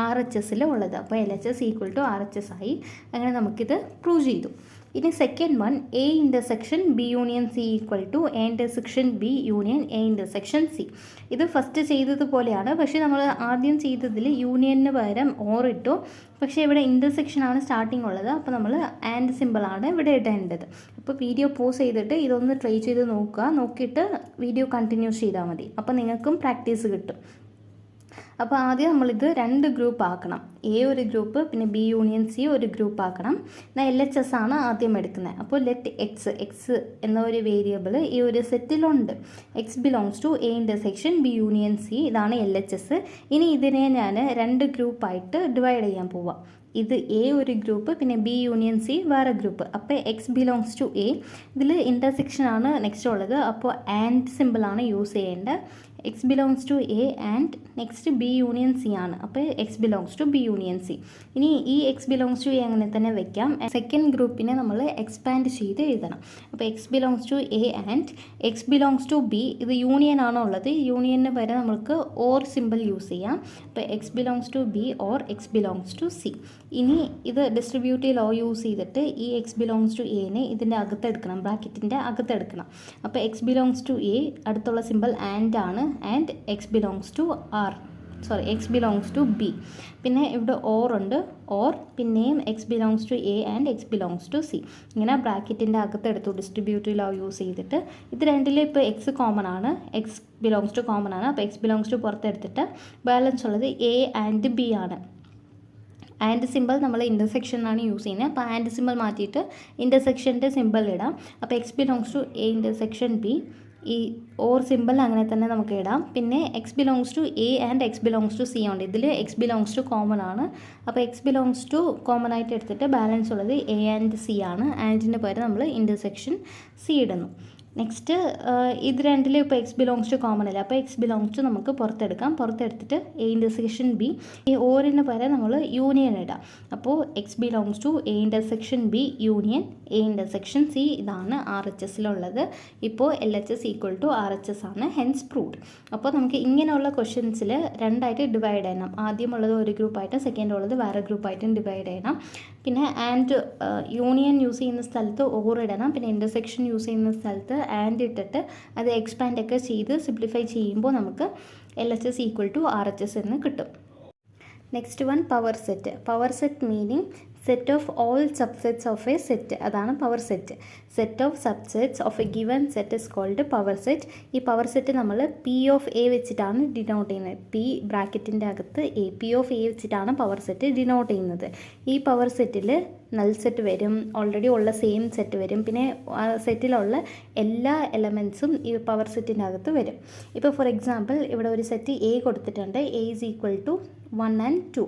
RHSൽ ഉള്ളത്. അപ്പോൾ LHS ഈക്വൽ ടു RHS ആയി. അങ്ങനെ നമുക്കിത് പ്രൂവ് ചെയ്തു. ഇനി second one, A intersection B union C equal to A intersection B union A intersection C. ഇത് ഫസ്റ്റ് ചെയ്തതുപോലെയാണ്. പക്ഷേ നമ്മൾ ആദ്യം ചെയ്തതിൽ യൂണിയന് പകരം ഓർ ഇട്ടു. പക്ഷേ ഇവിടെ ഇൻ്റർസെക്ഷനാണ് സ്റ്റാർട്ടിംഗ് ഉള്ളത്. അപ്പോൾ നമ്മൾ ആൻഡ് സിമ്പിളാണ് ഇവിടെ ഇടേണ്ടത്. അപ്പോൾ വീഡിയോ പോസ് ചെയ്തിട്ട് ഇതൊന്ന് ട്രൈ ചെയ്ത് നോക്കുക. നോക്കിയിട്ട് വീഡിയോ കണ്ടിന്യൂസ് ചെയ്താൽ മതി. അപ്പോൾ നിങ്ങൾക്കും പ്രാക്ടീസ് കിട്ടും. അപ്പോൾ ആദ്യം നമ്മളിത് രണ്ട് ഗ്രൂപ്പ് ആക്കണം. എ ഒരു ഗ്രൂപ്പ്, പിന്നെ ബി യൂണിയൻ സി ഒരു ഗ്രൂപ്പ് ആക്കണം. എന്നാൽ LHS ആണ് ആദ്യം എടുക്കുന്നത്. അപ്പോൾ ലെറ്റ് എക്സ് എന്ന ഒരു വേരിയബിൾ ഈ ഒരു സെറ്റിലുണ്ട്. X belongs to A intersection B union C. ഇതാണ് LHS. ഇനി ഇതിനെ ഞാൻ രണ്ട് ഗ്രൂപ്പായിട്ട് ഡിവൈഡ് ചെയ്യാൻ പോവാം. ഇത് എ ഒരു ഗ്രൂപ്പ്, പിന്നെ ബി യൂണിയൻ സി വേറെ ഗ്രൂപ്പ്. അപ്പോൾ എക്സ് ബിലോങ്സ് ടു എ, ഇതിൽ ഇൻ്റർസെക്ഷനാണ് നെക്സ്റ്റ് ഉള്ളത്. അപ്പോൾ ആൻഡ് സിമ്പിളാണ് യൂസ് ചെയ്യേണ്ടത്. X belongs to A and next B union C ആണ്. അപ്പോൾ x belongs to B union C. ഇനി ഈ എക്സ് ബിലോങ്സ് ടു എ അങ്ങനെ തന്നെ വെക്കാം. സെക്കൻഡ് ഗ്രൂപ്പിനെ നമ്മൾ എക്സ്പാൻഡ് ചെയ്ത് എഴുതണം. അപ്പോൾ x belongs to A and x belongs to B. ഇത് യൂണിയൻ ആണോ ഉള്ളത്. യൂണിയന് വരെ നമുക്ക് ഓർ സിമ്പിൾ യൂസ് ചെയ്യാം. അപ്പോൾ x belongs to B or x belongs to C. ഇനി ഇത് ഡിസ്ട്രിബ്യൂട്ടീവ് ലോ യൂസ് ചെയ്തിട്ട് ഈ എക്സ് ബിലോങ്സ് ടു എനെ ഇതിൻ്റെ അകത്തെടുക്കണം, ബ്രാക്കറ്റിൻ്റെ അകത്തെടുക്കണം. അപ്പോൾ എക്സ് ബിലോങ്സ് ടു എ, അടുത്തുള്ള സിമ്പിൾ ആൻഡ് ആണ്. And x belongs to x belongs to B. പിന്നെ ഇവിടെ ഓർ ഉണ്ട്. ഓർ പിന്നെയും x belongs to A and x belongs to C. ഇങ്ങനെ ബ്രാക്കറ്റിൻ്റെ അകത്തെടുത്തു ഡിസ്ട്രിബ്യൂട്ടീവ് ലോ യൂസ് ചെയ്തിട്ട്. ഇത് രണ്ടിലും ഇപ്പോൾ എക്സ് കോമൺ ആണ്, എക്സ് ബിലോങ്സ് ടു കോമൺ ആണ്. അപ്പോൾ എക്സ് ബിലോങ്സ് ടു പുറത്തെടുത്തിട്ട് ബാലൻസ് ഉള്ളത് എ ആൻഡ് ബി ആണ്. ആൻഡ് സിമ്പിൾ നമ്മൾ ഇൻ്റർസെക്ഷനാണ് യൂസ് ചെയ്യുന്നത്. അപ്പോൾ ആൻഡ് സിമ്പിൾ മാറ്റിയിട്ട് ഇൻ്റർസെക്ഷൻ്റെ സിമ്പിൾ ഇടാം. അപ്പോൾ x belongs to A intersection B. ഈ ഓർ സിമ്പിൾ അങ്ങനെ തന്നെ നമുക്ക് ഇടാം. പിന്നെ x belongs to A and x belongs to C ഉണ്ട്. ഇതിൽ എക്സ് ബിലോങ്സ് ടു കോമൺ ആണ്. അപ്പോൾ എക്സ് ബിലോങ്സ് ടു കോമൺ ആയിട്ട് എടുത്തിട്ട് ബാലൻസ് ഉള്ളത് എ ആൻഡ് സി ആണ്. ആൻഡിന് പകരം നമ്മൾ ഇൻ്റർസെക്ഷൻ സി ഇടുന്നു. നെക്സ്റ്റ് ഇത് രണ്ടിലും ഇപ്പോൾ എക്സ് ബിലോങ്സ് ടു കോമൺ അല്ല. അപ്പോൾ എക്സ് ബിലോങ്സ് ടു നമുക്ക് പുറത്തെടുക്കാം. പുറത്തെടുത്തിട്ട് എ ഇൻ്റർസെക്ഷൻ ബി. ഈ ഓറിന് പകരം നമ്മൾ യൂണിയൻ ഇടാം. അപ്പോൾ x belongs to A intersection B union A intersection C. ഇതാണ് RHSലുള്ളത്. ഇപ്പോൾ LHS ഈക്വൽ ടു RHS ആണ്. Hence proved. അപ്പോൾ നമുക്ക് ഇങ്ങനെയുള്ള ക്വസ്റ്റ്യൻസിൽ രണ്ടായിട്ട് ഡിവൈഡ് ചെയ്യണം. ആദ്യമുള്ളത് ഒരു ഗ്രൂപ്പായിട്ട്, സെക്കൻഡ് ഉള്ളത് വേറെ ഗ്രൂപ്പായിട്ടും ഡിവൈഡ് ചെയ്യണം. പിന്നെ ആൻഡ് യൂണിയൻ യൂസ് ചെയ്യുന്ന സ്ഥലത്ത് ഓർ ഇടണം. പിന്നെ ഇൻ്റർസെക്ഷൻ യൂസ് ചെയ്യുന്ന സ്ഥലത്ത് ആൻഡ് ഇട്ടിട്ട് അത് എക്സ്പാൻഡ് ഒക്കെ ചെയ്ത് സിംപ്ലിഫൈ ചെയ്യുമ്പോൾ നമുക്ക് LHS ഈക്വൽ ടു RHS എന്ന് കിട്ടും. Next one power set. Power set meaning set of all subsets of a set. അതാണ് power set. Set of subsets of A given set is called power set. ഈ power set നമ്മൾ P of A വെച്ചിട്ടാണ് denote ചെയ്യുന്നത്. P ബ്രാക്കറ്റിൻ്റെ അകത്ത് P of A വെച്ചിട്ടാണ് power set denote ചെയ്യുന്നത്. ഈ പവർ സെറ്റിൽ നൾ സെറ്റ് വരും, ഓൾറെഡി ഉള്ള സെയിം സെറ്റ് വരും, പിന്നെ സെറ്റിലുള്ള എല്ലാ എലമെൻസും ഈ പവർ സെറ്റിൻ്റെ അകത്ത് വരും. ഇപ്പോൾ ഫോർ എക്സാമ്പിൾ ഇവിടെ ഒരു സെറ്റ് എ കൊടുത്തിട്ടുണ്ട്. A is equal to 1 and 2.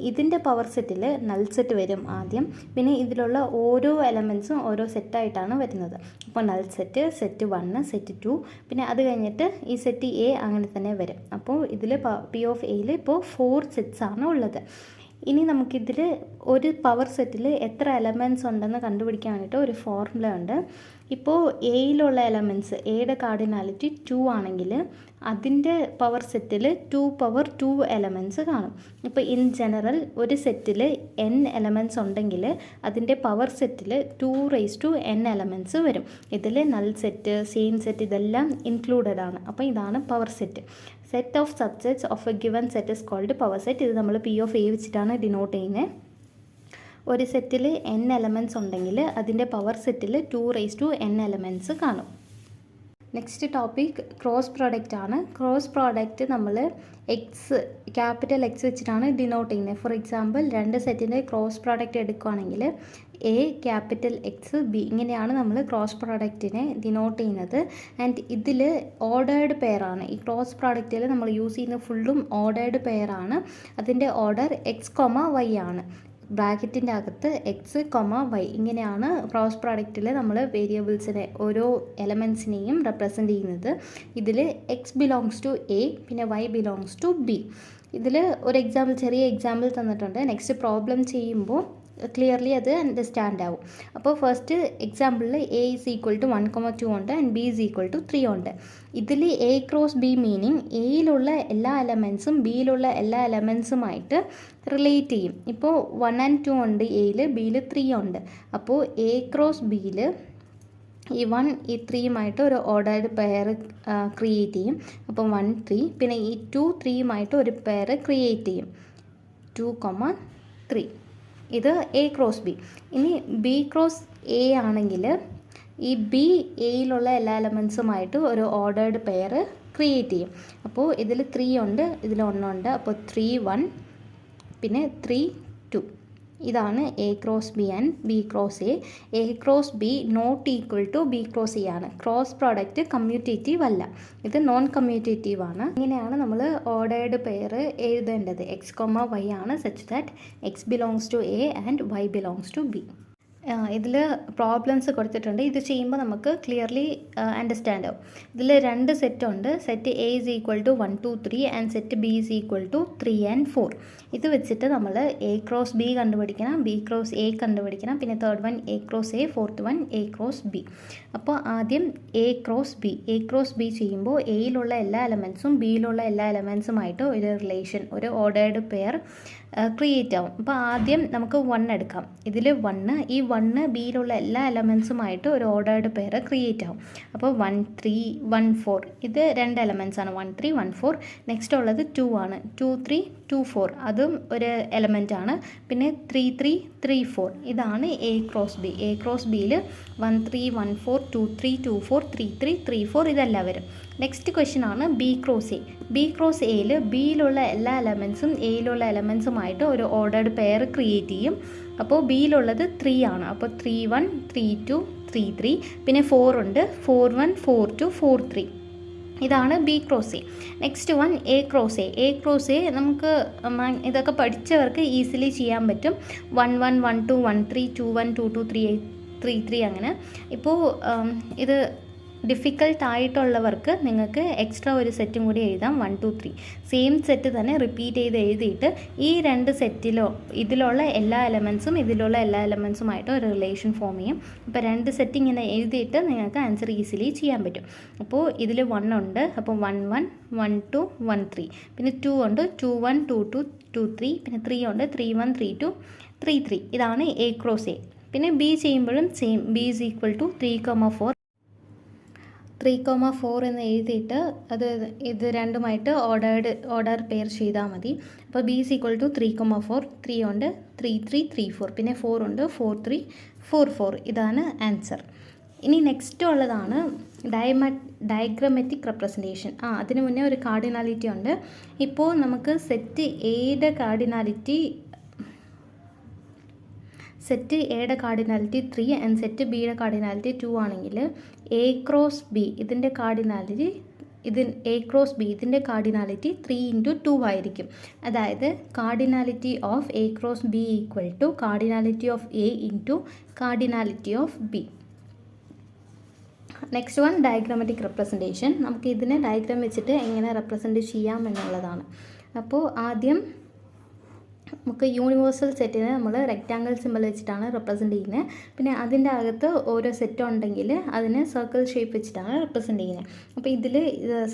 ഇതിൻ്റെ പവർ സെറ്റിൽ നൾ സെറ്റ് വരും ആദ്യം. പിന്നെ ഇതിലുള്ള ഓരോ എലമെൻസും ഓരോ സെറ്റായിട്ടാണ് വരുന്നത്. അപ്പോൾ നൾ സെറ്റ്, സെറ്റ് 1, സെറ്റ് 2, പിന്നെ അത് കഴിഞ്ഞിട്ട് ഈ സെറ്റ് എ അങ്ങനെ തന്നെ വരും. അപ്പോൾ ഇതിൽ P ഓഫ് എയിൽ ഇപ്പോൾ 4 സെറ്റ്സ് ആണ് ഉള്ളത്. ഇനി നമുക്കിതിൽ ഒരു പവർ സെറ്റിൽ എത്ര എലമെൻറ്റ്സ് ഉണ്ടെന്ന് കണ്ടുപിടിക്കാൻ വേണ്ടിയിട്ട് ഒരു ഫോർമുല ഉണ്ട്. ഇപ്പോൾ എയിലുള്ള എലമെൻറ്റ്സ്, എയുടെ കാർഡിനാലിറ്റി 2 ആണെങ്കിൽ അതിൻ്റെ പവർ സെറ്റിൽ 2 പവർ 2 എലമെൻറ്റ്സ് കാണും. ഇപ്പോൾ ഇൻ ജനറൽ ഒരു സെറ്റിൽ n എലമെൻറ്റ്സ് ഉണ്ടെങ്കിൽ അതിൻ്റെ പവർ സെറ്റിൽ 2 റൈസ് ടു n എലമെൻറ്റ്സ് വരും. ഇതിൽ നൾ സെറ്റ്, സെയിം സെറ്റ് ഇതെല്ലാം ഇൻക്ലൂഡഡ് ആണ്. അപ്പോൾ ഇതാണ് power set. Set of subsets of A given set is called power set. ഇത് നമ്മൾ പി ഓഫ് എ വെച്ചിട്ടാണ് ഡിനോട്ട് ചെയ്യുന്നത്. ഒരു സെറ്റിൽ n എലമെൻറ്റ്സ് ഉണ്ടെങ്കിൽ അതിൻ്റെ പവർ സെറ്റിൽ 2n എലമെൻറ്റ്സ് കാണും. നെക്സ്റ്റ് ടോപ്പിക് ക്രോസ് പ്രോഡക്റ്റ് ആണ്. ക്രോസ് പ്രോഡക്റ്റ് നമ്മൾ ക്യാപിറ്റൽ എക്സ് വെച്ചിട്ടാണ് ഡിനോട്ട് ചെയ്യുന്നത്. ഫോർ എക്സാമ്പിൾ, രണ്ട് സെറ്റിൻ്റെ ക്രോസ് പ്രോഡക്റ്റ് എടുക്കുകയാണെങ്കിൽ എ ക്യാപിറ്റൽ എക്സ് ബി, ഇങ്ങനെയാണ് നമ്മൾ ക്രോസ് പ്രോഡക്റ്റിനെ ഡിനോട്ട് ചെയ്യുന്നത്. ആൻഡ് ഇതിൽ ഓർഡേർഡ് പെയറാണ്. ഈ ക്രോസ് പ്രോഡക്റ്റിൽ നമ്മൾ യൂസ് ചെയ്യുന്ന ഫുള്ളും ഓർഡേർഡ് പെയറാണ്. അതിൻ്റെ ഓർഡർ എക്സ് കൊമ വൈ ആണ്. ബ്രാക്കറ്റിൻ്റെ അകത്ത് എക്സ് കൊമ വൈ, ഇങ്ങനെയാണ് ക്രോസ് പ്രോഡക്റ്റിൽ നമ്മൾ വേരിയബിൾസിനെ, ഓരോ എലമെൻസിനെയും റെപ്രസെൻ്റ് ചെയ്യുന്നത്. ഇതിൽ എക്സ് ബിലോങ്സ് ടു എ, പിന്നെ വൈ ബിലോങ്സ് ടു ബി. ഇതിൽ ഒരു ചെറിയ എക്സാമ്പിൾ തന്നിട്ടുണ്ട്. നെക്സ്റ്റ് പ്രോബ്ലം ചെയ്യുമ്പോൾ ക്ലിയർലി അത് അണ്ടർസ്റ്റാൻഡ് ആവും. അപ്പോൾ ഫസ്റ്റ് എക്സാമ്പിളിൽ എ ഈസ് ഈക്വൽ ടു 1,2 ഉണ്ട് and B is equal to 3 ഉണ്ട്. ഇതിൽ എ ക്രോസ് ബി മീനിങ് എയിലുള്ള എല്ലാ എലമെൻസും ബിയിലുള്ള എല്ലാ എലമെൻസുമായിട്ട് റിലേറ്റ് ചെയ്യും. ഇപ്പോൾ 1 and 2 ഉണ്ട് എയിൽ, ബിയിൽ 3 ഉണ്ട്. അപ്പോൾ എ ക്രോസ് ബിയിൽ ഈ 1 ഈ 3യുമായിട്ട് ഒരു ഓർഡേർഡ് പെയർ ക്രിയേറ്റ് ചെയ്യും. അപ്പോൾ 1 3, പിന്നെ ഈ 2 3യുമായിട്ട് ഒരു പെയർ ക്രിയേറ്റ് ചെയ്യും, 2, 3. ഇത് എ ക്രോസ് ബി. ഇനി ബി ക്രോസ് എ ആണെങ്കിൽ ഈ ബി എയിലുള്ള എല്ലാ എലമെൻസുമായിട്ട് ഒരു ഓർഡേർഡ് പെയർ ക്രിയേറ്റ് ചെയ്യും. അപ്പോൾ ഇതിൽ 3 ഉണ്ട്, ഇതിൽ 1 ഉണ്ട്. അപ്പോൾ 3 1, പിന്നെ 3 2. ഇതാണ് A cross B and B cross A. A cross B not equal to B cross A ആണ്. ക്രോസ് പ്രോഡക്റ്റ് കമ്മ്യൂട്ടേറ്റീവ് അല്ല, ഇത് നോൺ കമ്മ്യൂട്ടേറ്റീവ് ആണ്. ഇങ്ങനെയാണ് നമ്മൾ ഓർഡേർഡ് പെയർ എഴുതേണ്ടത്. എക്സ് കൊമ വൈ ആണ്, such that x belongs to A and Y belongs to B. ഇതിൽ problems കൊടുത്തിട്ടുണ്ട്. ഇത് ചെയ്യുമ്പോൾ നമുക്ക് ക്ലിയർലി അണ്ടർസ്റ്റാൻഡ് ആവും. ഇതിൽ 2 സെറ്റുണ്ട്. Set A is equal to 1 2 3 and set B is equal to 3 and 4. ഇത് വെച്ചിട്ട് നമ്മൾ എ ക്രോസ് ബി കണ്ടുപിടിക്കണം, ബി ക്രോസ് എ കണ്ടുപിടിക്കണം, പിന്നെ third one A cross A, fourth one A cross B. അപ്പോൾ ആദ്യം A cross B. A cross B ചെയ്യുമ്പോൾ എയിലുള്ള എല്ലാ എലമെൻസും ബിയിലുള്ള എല്ലാ എലമെൻസുമായിട്ട് ഒരു റിലേഷൻ, ഒരു ഓർഡേർഡ് പെയർ ക്രിയേറ്റ് ആവും. അപ്പോൾ ആദ്യം നമുക്ക് 1 എടുക്കാം. ഇതിൽ 1, ഈ 1 ബിയിലുള്ള എല്ലാ എലമെൻസുമായിട്ട് ഒരു ഓർഡേർഡ് പെയർ ക്രിയേറ്റ് ആവും. അപ്പോൾ 1 3 1 4, ഇത് 2 എലമെൻസ് ആണ്, 1 3 1 4. നെക്സ്റ്റ് ഉള്ളത് 2 ആണ്, 2 3 2 4, അതും ഒരു എലമെൻ്റ് ആണ്. പിന്നെ 3 3 3 4, ഇതാണ് A cross B. A cross ബിയിൽ 1 3 1 4 2 3 2 4 3 3 3 4 ഇതെല്ലാം വരും. നെക്സ്റ്റ് ക്വസ്റ്റ്യൻ ആണ് B cross A. B cross എയിൽ ബിയിലുള്ള എല്ലാ എലമെൻസും എയിലുള്ള എലമെൻസുമായിട്ട് ഒരു ഓർഡേർഡ് പെയർ ക്രിയേറ്റ് ചെയ്യും. അപ്പോൾ ബിയിലുള്ളത് 3 ആണ്. അപ്പോൾ 3 1 3 2 3 3, പിന്നെ 4 ഉണ്ട്, 4 1 4 2 4 3. ഇതാണ് B cross A. Next one A cross A. A cross A നമുക്ക് ഇതൊക്കെ പഠിച്ചവർക്ക് ഈസിലി ചെയ്യാൻ പറ്റും. 1 1 1 2 1 3 2 1 2 2 3 3 3 അങ്ങനെ. ഇപ്പോൾ ഇത് ഡിഫിക്കൽട്ട് ആയിട്ടുള്ളവർക്ക് നിങ്ങൾക്ക് എക്സ്ട്രാ ഒരു സെറ്റും കൂടി എഴുതാം, 1 2 3. സെയിം സെറ്റ് തന്നെ റിപ്പീറ്റ് ചെയ്ത് എഴുതിയിട്ട് ഈ 2 സെറ്റിലോ ഇതിലുള്ള എല്ലാ എലമെൻസും ഇതിലുള്ള എല്ലാ എലമെൻസുമായിട്ട് ഒരു റിലേഷൻ ഫോം ചെയ്യും. അപ്പോൾ 2 സെറ്റ് ഇങ്ങനെ എഴുതിയിട്ട് നിങ്ങൾക്ക് ആൻസർ ഈസിലി ചെയ്യാൻ പറ്റും. അപ്പോൾ ഇതിൽ 1 ഉണ്ട്, അപ്പോൾ 1 1 1 2 1 3, പിന്നെ 2 ഉണ്ട്, 2 1 2 2 2 3, പിന്നെ 3 ഉണ്ട്, 3 1 3 2 3 3. ഇതാണ് എ ക്രോസ് എ. പിന്നെ ബി ചെയ്യുമ്പോഴും same, B is equal to 3 4 3,4 എന്ന് എഴുതിയിട്ട് ഇത് രണ്ടുമായിട്ട് ഓർഡർ പെയർ ചെയ്താൽ മതി. അപ്പോൾ ബി ഈസ് ഈക്വൽ ടു 3 4, 3 ഉണ്ട്, 3 3 3 4, പിന്നെ 4 ഉണ്ട്, 4 3 4 4. ഇതാണ് ആൻസർ. ഇനി നെക്സ്റ്റ് ഉള്ളതാണ് ഡയഗ്രമാറ്റിക് റെപ്രസെൻറ്റേഷൻ. അതിന് മുന്നേ ഒരു കാർഡിനാലിറ്റി ഉണ്ട്. ഇപ്പോൾ നമുക്ക് സെറ്റ് എയുടെ കാർഡിനാലിറ്റി 3 ആൻഡ് സെറ്റ് ബിയുടെ കാർഡിനാലിറ്റി 2 ആണെങ്കിൽ എ ക്രോസ് ബി ഇതിൻ്റെ കാർഡിനാലിറ്റി എ ക്രോസ് ബി ഇതിൻ്റെ കാർഡിനാലിറ്റി 3 × 2 ആയിരിക്കും. അതായത് cardinality of A cross B equal to cardinality of A into cardinality of B. Next one diagrammatic representation. നമുക്ക് ഇതിനെ diagram വെച്ചിട്ട് എങ്ങനെ റെപ്രസെൻറ്റ് ചെയ്യാം എന്നുള്ളതാണ്. അപ്പോൾ ആദ്യം നമുക്ക് യൂണിവേഴ്സൽ സെറ്റിനെ നമ്മൾ റെക്റ്റാങ്കിൾ സിമ്പിൾ വെച്ചിട്ടാണ് റെപ്രസെൻറ്റ് ചെയ്യുന്നത്. പിന്നെ അതിൻ്റെ അകത്ത് ഓരോ സെറ്റ് ഉണ്ടെങ്കിൽ അതിനെ സർക്കിൾ ഷേപ്പ് വെച്ചിട്ടാണ് റെപ്രസെൻറ്റ് ചെയ്യുന്നത്. അപ്പോൾ ഇതിൽ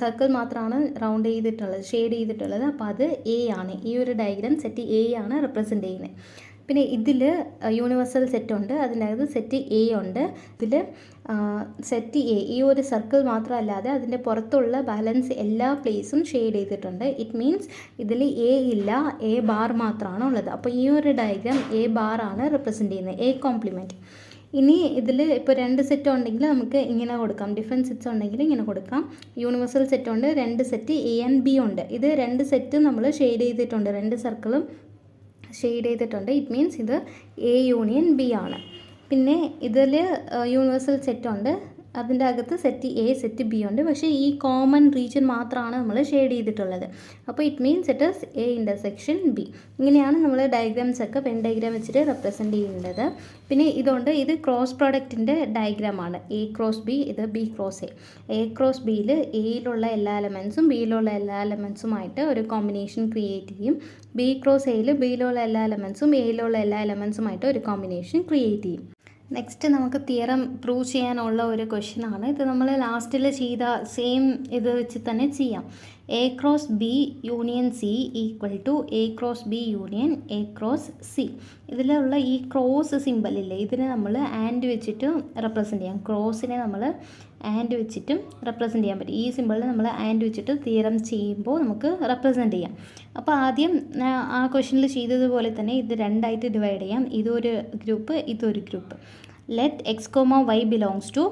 സർക്കിൾ മാത്രമാണ് റൗണ്ട് ചെയ്തിട്ടുള്ളത്, ഷെയ്ഡ് ചെയ്തിട്ടുള്ളത്. അപ്പോൾ അത് എ ആണ്. ഈ ഒരു ഡയഗ്രാം സെറ്റ് എ ആണ് റെപ്രസെൻറ്റ് ചെയ്യുന്നത്. പിന്നെ ഇതിൽ യൂണിവേഴ്സൽ സെറ്റ് ഉണ്ട്, അതിനകത്ത് സെറ്റ് എ ഉണ്ട്. ഇതിൽ സെറ്റ് എ ഈ ഒരു സർക്കിൾ മാത്രമല്ലാതെ അതിൻ്റെ പുറത്തുള്ള ബാലൻസ് എല്ലാ പ്ലേസും ഷെയ്ഡ് ചെയ്തിട്ടുണ്ട്. ഇറ്റ് മീൻസ് ഇതിൽ എ ഇല്ല, എ ബാർ മാത്രമാണ് ഉള്ളത്. അപ്പോൾ ഈ ഒരു ഡയഗ്രാം എ ബാർ ആണ് റെപ്രസെൻറ്റ് ചെയ്യുന്നത്, എ കോംപ്ലിമെൻറ്റ്. ഇനി ഇതിൽ ഇപ്പോൾ 2 സെറ്റ് ഉണ്ടെങ്കിൽ നമുക്ക് ഇങ്ങനെ കൊടുക്കാം, ഡിഫറെൻറ്റ് സെറ്റ്സ് ഉണ്ടെങ്കിൽ ഇങ്ങനെ കൊടുക്കാം. യൂണിവേഴ്സൽ സെറ്റ് ഉണ്ട്, 2 സെറ്റ് എ ആൻഡ് ബി ഉണ്ട്. ഇത് 2 സെറ്റ് നമ്മൾ ഷെയ്ഡ് ചെയ്തിട്ടുണ്ട്, 2 സർക്കിളും ഷെയ്ഡ് ചെയ്തിട്ടുണ്ട്. ഇറ്റ് മീൻസ് ഇത് എ യൂണിയൻ ബി ആണ്. പിന്നെ ഇതിൽ യൂണിവേഴ്സൽ സെറ്റ് ഉണ്ട്, അതിൻ്റെ അകത്ത് സെറ്റ് എ സെറ്റ് ബി ഉണ്ട്. പക്ഷേ ഈ കോമൺ റീജിയൻ മാത്രമാണ് നമ്മൾ ഷെയ്ഡ് ചെയ്തിട്ടുള്ളത്. അപ്പോൾ it means it is A intersection B. ഇങ്ങനെയാണ് നമ്മൾ ഡയഗ്രാംസ് ഒക്കെ പെൻ ഡയഗ്രാം വെച്ചിട്ട് റെപ്രസെൻറ്റ് ചെയ്യുന്നത്. പിന്നെ ഇതുകൊണ്ട് ഇത് ക്രോസ് പ്രോഡക്റ്റിൻ്റെ ഡയഗ്രാമാണ്. എ ക്രോസ് ബി, ഇത് B cross A. A cross ബിയിൽ എയിലുള്ള എല്ലാ എലമെൻസും ബിയിലുള്ള എല്ലാ എലമെൻസുമായിട്ട് ഒരു കോമ്പിനേഷൻ ക്രിയേറ്റ് ചെയ്യും. ബി ക്രോസ് എയിൽ ബിയിലുള്ള എല്ലാ എലമെൻസും എയിലുള്ള എല്ലാ എലമെൻസുമായിട്ട് ഒരു കോമ്പിനേഷൻ ക്രിയേറ്റ് ചെയ്യും. നെക്സ്റ്റ് നമുക്ക് തിയറം പ്രൂവ് ചെയ്യാനുള്ള ഒരു ക്വസ്റ്റ്യനാണ്. ഇത് നമ്മൾ ലാസ്റ്റിൽ ചെയ്ത സെയിം ഇത് വെച്ച് തന്നെ ചെയ്യാം. A cross B union C equal to A cross B union A cross C. ഇതിലുള്ള ഈ ക്രോസ് സിമ്പൽ ഇല്ലേ, ഇതിനെ നമ്മൾ ആൻഡ് വെച്ചിട്ട് റെപ്രസെൻറ്റ് ചെയ്യാം. ക്രോസിനെ നമ്മൾ ആൻഡ് വെച്ചിട്ടും റെപ്രസെൻറ്റ് ചെയ്യാൻ പറ്റും. ഈ സിമ്പിളിൽ നമ്മൾ ആൻഡ് വെച്ചിട്ട് തിയറം ചെയ്യുമ്പോൾ നമുക്ക് റെപ്രസെൻറ്റ് ചെയ്യാം. അപ്പോൾ ആദ്യം ആ ക്വസ്റ്റ്യനിൽ ചെയ്തതുപോലെ തന്നെ ഇത് 2ആയിട്ട് ഡിവൈഡ് ചെയ്യാം. ഇതൊരു ഗ്രൂപ്പ്, ഇതൊരു group. Let X comma Y belongs to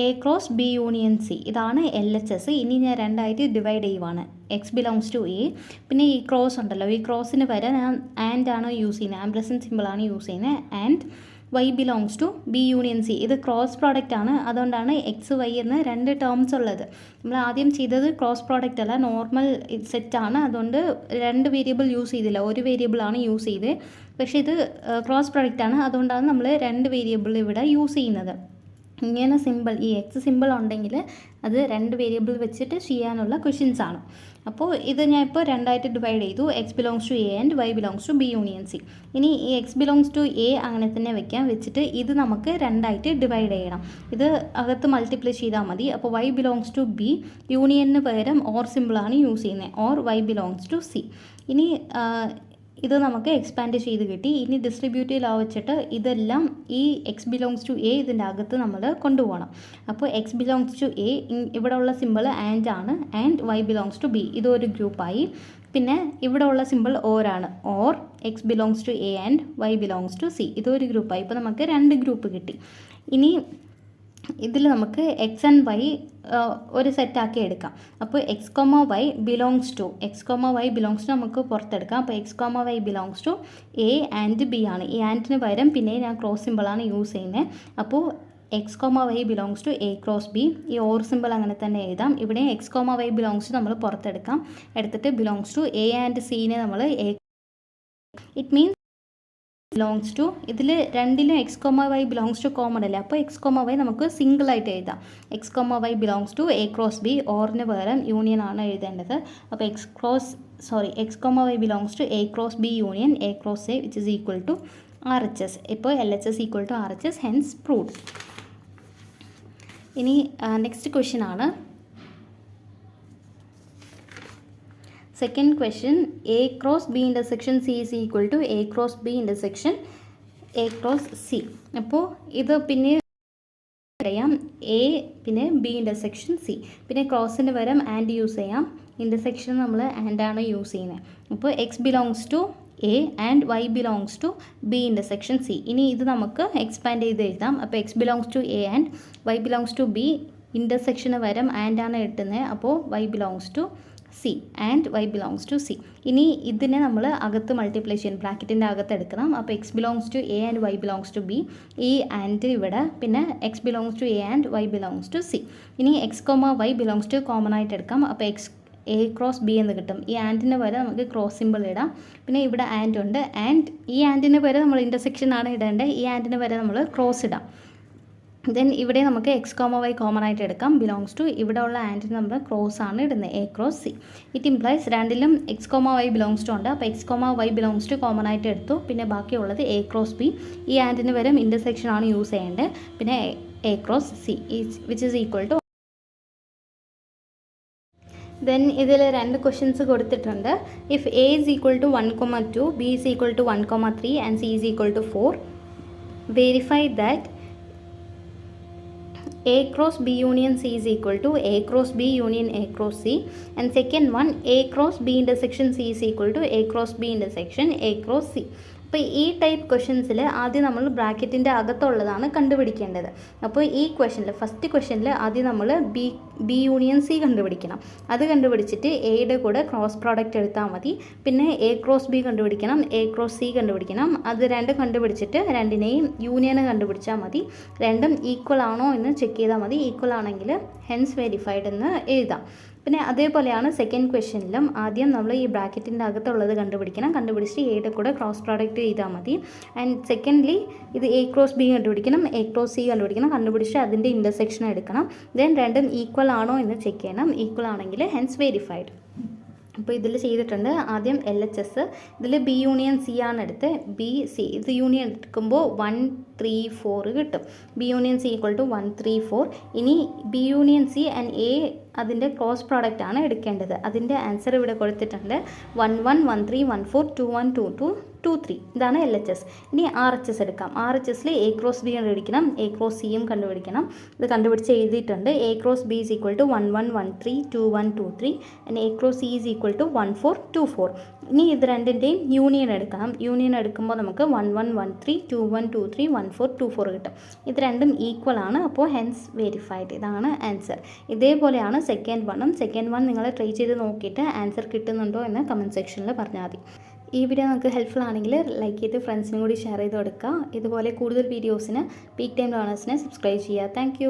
A cross B union C. ഇതാണ് LHS. ഇനി ഞാൻ 2ആയിട്ട് ഡിവൈഡ് ചെയ്യുവാണ്. എക്സ് ബിലോങ്സ് ടു എ, പിന്നെ ഈ ക്രോസ് ഉണ്ടല്ലോ, ഈ ക്രോസിന് വരെ ഞാൻ ആൻഡ് ആണ് യൂസ് ചെയ്യുന്നത്, ആംബ്രസൻ സിമ്പിളാണ് യൂസ് ചെയ്യുന്നത്. And Y belongs to B union C. ഇത് ക്രോസ് പ്രോഡക്റ്റ് ആണ്, അതുകൊണ്ടാണ് എക്സ് വൈ എന്ന് 2 ടേംസ് ഉള്ളത്. നമ്മൾ ആദ്യം ചെയ്തത് ക്രോസ് പ്രോഡക്റ്റ് അല്ല, നോർമൽ സെറ്റാണ്. അതുകൊണ്ട് 2 വേരിയബിൾ യൂസ് ചെയ്തില്ല, ഒരു വേരിയബിളാണ് യൂസ് ചെയ്തത്. പക്ഷേ ഇത് ക്രോസ് പ്രോഡക്റ്റ് ആണ്, അതുകൊണ്ടാണ് നമ്മൾ 2 വേരിയബിൾ ഇവിടെ യൂസ് ചെയ്യുന്നത്. ഇങ്ങനെ സിമ്പിൾ, ഈ എക്സ് സിമ്പിൾ ഉണ്ടെങ്കിൽ അത് 2 വേരിയബിൾ വെച്ചിട്ട് ചെയ്യാനുള്ള ക്വസ്റ്റ്യൻസ് ആണ്. അപ്പോൾ ഇത് ഞാൻ ഇപ്പോൾ 2ആയിട്ട് ഡിവൈഡ് ചെയ്തു. X belongs to A and Y belongs to B union C. ഇനി ഈ എക്സ് ബിലോങ്സ് ടു എ അങ്ങനെ തന്നെ വെച്ചിട്ട് ഇത് നമുക്ക് 2ആയിട്ട് ഡിവൈഡ് ചെയ്യണം. ഇത് അകത്ത് മൾട്ടിപ്ലൈ ചെയ്താൽ മതി. അപ്പോൾ വൈ ബിലോങ്സ് ടു ബി, യൂണിയന് പകരം ഓർ സിമ്പിളാണ് യൂസ് ചെയ്യുന്നത്, or Y belongs to C. ഇനി ഇത് നമുക്ക് എക്സ്പാൻഡ് ചെയ്ത് കിട്ടി. ഇനി ഡിസ്ട്രിബ്യൂട്ടീവ് ലോ വെച്ചിട്ട് ഇതെല്ലാം ഈ എക്സ് ബിലോങ്സ് ടു എ ഇതിൻ്റെ അകത്ത് നമ്മൾ കൊണ്ടുപോകണം. അപ്പോൾ എക്സ് ബിലോങ്സ് ടു എ ഇവിടെ ഉള്ള സിമ്പിൾ ആൻഡ് ആണ്, and Y belongs to B ഇതൊരു ഗ്രൂപ്പായി. പിന്നെ ഇവിടെ ഉള്ള സിമ്പിൾ ഓരാണ്, or x belongs to A and Y belongs to C ഇതൊരു ഗ്രൂപ്പായി. ഇപ്പോൾ നമുക്ക് 2 ഗ്രൂപ്പ് കിട്ടി. ഇനി ഇതിൽ നമുക്ക് എക്സ് ആൻഡ് വൈ ഒരു സെറ്റാക്കി എടുക്കാം. അപ്പോൾ X comma Y belongs to നമുക്ക് പുറത്തെടുക്കാം. അപ്പോൾ X comma Y belongs to A and B ആണ്. ഈ ആൻഡിന് പകരം പിന്നെ ഞാൻ ക്രോസ് സിമ്പിളാണ് യൂസ് ചെയ്യുന്നത്. അപ്പോൾ X comma Y belongs to A cross B. ഈ ഓർ സിമ്പിൾ അങ്ങനെ തന്നെ എഴുതാം. ഇവിടെ x comma Y belongs to നമ്മൾ പുറത്തെടുക്കാം. എടുത്തിട്ട് ബിലോങ്സ് ടു എ ആൻഡ് സീനെ നമ്മൾ A. It means belongs to, ഇതിൽ 2ലും x comma Y belongs to common അല്ലേ, അപ്പോൾ എക്സ് കോമ വൈ നമുക്ക് സിംഗിളായിട്ട് എഴുതാം. X comma Y belongs to A cross B, ഓറിന് പകരം യൂണിയൻ ആണ് എഴുതേണ്ടത്. അപ്പോൾ X comma Y belongs to A cross B union A cross A which is equal to RHS. ഇപ്പോൾ LHS equal to RHS, hence proved. ഇനി next question ആണ്. Second question, A cross B intersection C is equal to A cross B intersection A cross C. അപ്പോൾ ഇത് പിന്നെ പറയാം A പിന്നെ B intersection C. പിന്നെ ക്രോസിന് പകരം ആൻഡ് യൂസ് ചെയ്യാം. ഇൻ്റർസെക്ഷൻ നമ്മൾ ആൻഡാണ് യൂസ് ചെയ്യുന്നത്. അപ്പോൾ x belongs to A and Y belongs to B intersection C. ഇനി ഇത് നമുക്ക് എക്സ്പാൻഡ് ചെയ്ത് എഴുതാം. അപ്പോൾ x belongs to A and Y belongs to B, ഇൻ്റർസെക്ഷന് പകരം ആൻഡാണ് കിട്ടുന്നത്. അപ്പോൾ Y belongs to C and Y belongs to C. ഇനി ഇതിനെ നമ്മൾ അകത്ത് മൾട്ടിപ്ലൈ ചെയ്യണം, ബ്രാക്കറ്റിൻ്റെ അകത്ത് എടുക്കണം. അപ്പോൾ x belongs to A and Y belongs to B, ഈ ആൻഡ് ഇവിടെ, പിന്നെ x belongs to A and Y belongs to C. ഇനി x comma Y belongs to common ആയിട്ട് എടുക്കാം. അപ്പോൾ എ ക്രോസ് ബി എന്ന് കിട്ടും. ഈ ആൻഡിന് പകരം നമുക്ക് ക്രോസ് സിമ്പിൾ ഇടാം. പിന്നെ ഇവിടെ ആൻഡ് ഉണ്ട്, ആൻഡ് ഈ ആൻഡിന് പകരം നമ്മൾ ഇൻ്റർസെക്ഷൻ ആണ് ഇടേണ്ടത്. ഈ ആൻഡിന് പകരം നമ്മൾ ക്രോസ് ഇടാം. ദെൻ ഇവിടെ നമുക്ക് എക്സ് കോമ വൈ കോമൺ ആയിട്ട് എടുക്കാം. ബിലോങ്സ് ടു ഇവിടെ ഉള്ള ആൻഡിന് നമ്മൾ ക്രോസ് ആണ് ഇടുന്നത്, A cross C. It implies 2ലും x comma Y belongs to ഉണ്ട്. അപ്പോൾ X comma Y belongs to common ആയിട്ട് എടുത്തു. പിന്നെ ബാക്കിയുള്ളത് എ ക്രോസ് ബി. ഈ ആൻഡിന് പകരം ഇൻ്റർസെക്ഷൻ ആണ് യൂസ് ചെയ്യേണ്ടത്. പിന്നെ A cross C which is equal to. Then ഇതിൽ 2 ക്വസ്റ്റ്യൻസ് കൊടുത്തിട്ടുണ്ട്. If A is equal to 1,2, B is equal to 1,3 and C is equal to 4, verify that A cross B union C is equal to A cross B union A cross C, and second one A cross B intersection C is equal to A cross B intersection A cross C. അപ്പോൾ ഈ type ക്വസ്റ്റ്യൻസിൽ ആദ്യം നമ്മൾ ബ്രാക്കറ്റിൻ്റെ അകത്തുള്ളതാണ് കണ്ടുപിടിക്കേണ്ടത്. അപ്പോൾ ഈ ക്വസ്റ്റ്യനിൽ first ക്വസ്റ്റ്യനിൽ ആദ്യം നമ്മൾ ബി യൂണിയൻ സി കണ്ടുപിടിക്കണം. അത് കണ്ടുപിടിച്ചിട്ട് എയുടെ കൂടെ ക്രോസ് പ്രോഡക്റ്റ് എടുത്താൽ മതി. പിന്നെ എ ക്രോസ് ബി കണ്ടുപിടിക്കണം, എ ക്രോസ് സി കണ്ടുപിടിക്കണം. അത് രണ്ടും കണ്ടുപിടിച്ചിട്ട് രണ്ടിനെയും യൂണിയൻ കണ്ടുപിടിച്ചാൽ മതി. രണ്ടും ഈക്വൽ ആണോ എന്ന് ചെക്ക് ചെയ്താൽ മതി. ഈക്വൽ ആണെങ്കിൽ ഹെൻസ് വെരിഫൈഡ് എന്ന് എഴുതാം. പിന്നെ അതേപോലെയാണ് സെക്കൻഡ് ക്വസ്റ്റ്യനിലും ആദ്യം നമ്മൾ ഈ ബ്രാക്കറ്റിൻ്റെ അകത്തുള്ളത് കണ്ടുപിടിക്കണം. കണ്ടുപിടിച്ചിട്ട് എയുടെ കൂടെ ക്രോസ് പ്രോഡക്റ്റ് ചെയ്താൽ മതി. ആൻഡ് സെക്കൻഡ്ലി ഇത് എ ക്രോസ് ബി കണ്ടുപിടിക്കണം, എ ക്രോസ് സി കണ്ടുപിടിക്കണം. കണ്ടുപിടിച്ചിട്ട് അതിൻ്റെ ഇൻ്റർസെക്ഷൻ എടുക്കണം. ദെൻ രണ്ടും ഈക്വൽ ആണോ എന്ന് ചെക്ക് ചെയ്യണം. ഈക്വൽ ആണെങ്കിൽ ഹെൻസ് വെരിഫൈഡ്. അപ്പോൾ ഇതിൽ ചെയ്തിട്ടുണ്ട്. ആദ്യം LHS, ഇതിൽ ബി യൂണിയൻ സി ആണ് എടുത്ത് ബി സി. ഇത് യൂണിയൻ എടുക്കുമ്പോൾ 1, 3, 4 കിട്ടും. B union C equal to 1, 3, 4. ഇനി B union C and A അതിൻ്റെ ക്രോസ് പ്രോഡക്റ്റ് ആണ് എടുക്കേണ്ടത്. അതിൻ്റെ ആൻസർ ഇവിടെ കൊടുത്തിട്ടുണ്ട്. 1, 1, 1, 3, 1, 4, 2, 1, 2, 2, 2, 3. ഇതാണ് LHS. ഇനി RHS എടുക്കാം. RHSൽ എ ക്രോസ് ബി കണ്ടുപിടിക്കണം, എ ക്രോസ് സിയും കണ്ടുപിടിക്കണം. ഇത് കണ്ടുപിടിച്ച് എഴുതിയിട്ടുണ്ട്. A cross B is equal to 1, 1, 1, 3, 2, 1, 2, 3 and A cross C is equal to 1, 4, 2, 4. ഇനി ഇത് രണ്ടിൻ്റെയും യൂണിയൻ എടുക്കണം. യൂണിയൻ എടുക്കുമ്പോൾ നമുക്ക് 1, 1, 1, 3, 2, 1, 2, 3, 1, 4, 2, 4 കിട്ടും. ഇത് രണ്ടും ഈക്വൽ ആണ്. അപ്പോൾ ഹെൻസ് വെരിഫൈഡ്. ഇതാണ് ആൻസർ. ഇതേപോലെയാണ് സെക്കൻഡ് വണ്ണും. സെക്കൻഡ് വൺ നിങ്ങൾ ട്രൈ ചെയ്ത് നോക്കിയിട്ട് ആൻസർ കിട്ടുന്നുണ്ടോ എന്ന് കമൻറ്റ് സെക്ഷനിൽ പറഞ്ഞാൽ മതി. ഈ വീഡിയോ നിങ്ങൾക്ക് ഹെൽപ്ഫുൾ ആണെങ്കിൽ ലൈക്ക് ചെയ്ത് ഫ്രണ്ട്സിനും കൂടി ഷെയർ ചെയ്ത് കൊടുക്കുക. ഇതുപോലെ കൂടുതൽ വീഡിയോസിന് പീക്ക് ടൈം ലേണേഴ്സിനെ സബ്സ്ക്രൈബ് ചെയ്യുക. താങ്ക്